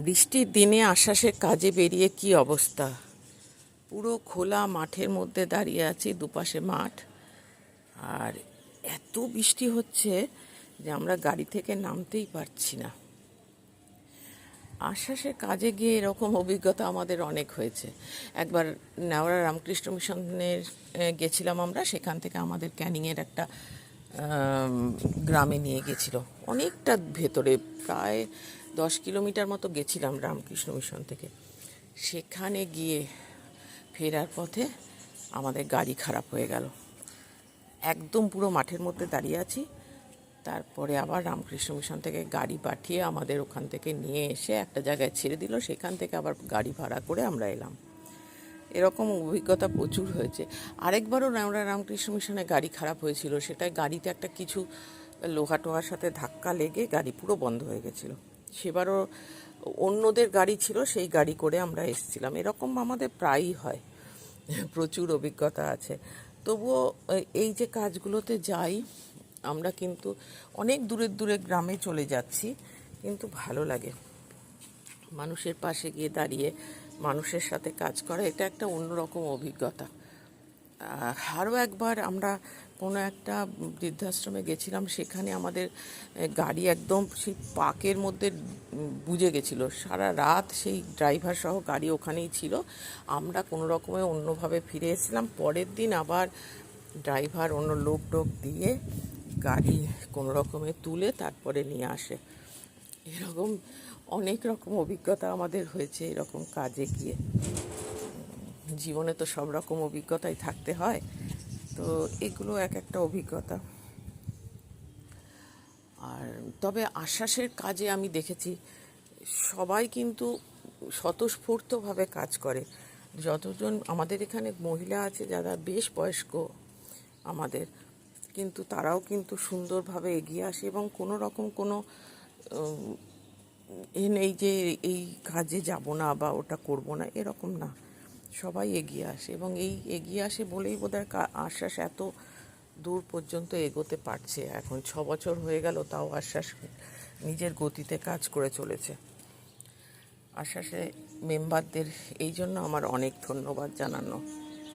বৃষ্টির দিনে আশ্বাসের কাজে বেরিয়ে কি অবস্থা। পুরো খোলা মাঠের মধ্যে দাঁড়িয়ে আছি, দুপাশে মাঠ, আর এত বৃষ্টি হচ্ছে যে আমরা গাড়ি থেকে নামতেই পারছি না। আশ্বাসের কাজে গিয়ে এরকম অভিজ্ঞতা আমাদের অনেক হয়েছে। একবার নেওড়া রামকৃষ্ণ মিশনের গেছিলাম আমরা, সেখান থেকে আমাদের ক্যানিংয়ের একটা গ্রামে নিয়ে গেছিল, অনেকটা ভেতরে, প্রায় 10 কিলোমিটার মতো গেছিলাম রামকৃষ্ণ মিশন থেকে। সেখানে গিয়ে ফেরার পথে আমাদের গাড়ি খারাপ হয়ে গেল। একদম পুরো মাঠের মধ্যে দাঁড়িয়ে আছি, তারপরে আবার রামকৃষ্ণ মিশন থেকে গাড়ি পাঠিয়ে আমাদের ওখান থেকে নিয়ে এসে একটা জায়গায় ছেড়ে দিল, সেখান থেকে আবার গাড়ি ভাড়া করে আমরা এলাম। এরকম অভিজ্ঞতা প্রচুর হয়েছে। আরেকবারও আমরা রামকৃষ্ণ মিশনে গাড়ি খারাপ হয়েছিল, সেটাই গাড়িতে একটা কিছু লোহা টোহার সাথে ধাক্কা লেগে গাড়ি পুরো বন্ধ হয়ে গেছিলো। সেবারও অন্যদের গাড়ি ছিল, সেই গাড়ি করে আমরা এসেছিলাম। এরকম আমাদের প্রায়ই হয়, প্রচুর অভিজ্ঞতা আছে। তবুও এই যে কাজগুলোতে যাই আমরা, কিন্তু অনেক দূরের দূরের গ্রামে চলে যাচ্ছি, কিন্তু ভালো লাগে মানুষের পাশে গিয়ে দাঁড়িয়ে মানুষের সাথে কাজ করা। এটা একটা অন্যরকম অভিজ্ঞতা। আরও একবার আমরা কোনো একটা বৃদ্ধাশ্রমে গেছিলাম, সেখানে আমাদের গাড়ি একদম সেই পাকের মধ্যে বুজে গেছিলো। সারা রাত সেই ড্রাইভার সহ গাড়ি ওখানেই ছিল। আমরা কোনো রকমে অন্যভাবে ফিরে এসেছিলাম। পরের দিন আবার ড্রাইভার অন্য লোক টোক দিয়ে গাড়ি কোনো রকমে তুলে তারপরে নিয়ে আসে। এরকম অনেক রকম অভিজ্ঞতা আমাদের হয়েছে এরকম কাজে গিয়ে। জীবনে তো সব রকম অভিজ্ঞতাই থাকতে হয়, তো এগুলো এক একটা অভিজ্ঞতা। আর তবে আশ্বাসের কাজে আমি দেখেছি সবাই কিন্তু স্বতঃস্ফূর্তভাবে কাজ করে। যতজন আমাদের এখানে মহিলা আছে যারা বেশ বয়স্ক আমাদের, কিন্তু তারাও কিন্তু সুন্দরভাবে এগিয়ে আসে এবং কোনো রকম কোনো নেই যে এই কাজে যাব না বা ওটা করব না, এরকম না। সবাই এগিয়ে আসে এবং এই এগিয়ে আসে বলেই বোধহয় আশ্বাস এত দূর পর্যন্ত এগোতে পারছে। এখন 6 বছর হয়ে গেল, তাও আশ্বাস নিজের গতিতে কাজ করে চলেছে। আশ্বাসে মেম্বারদের এই জন্য আমার অনেক ধন্যবাদ জানানো।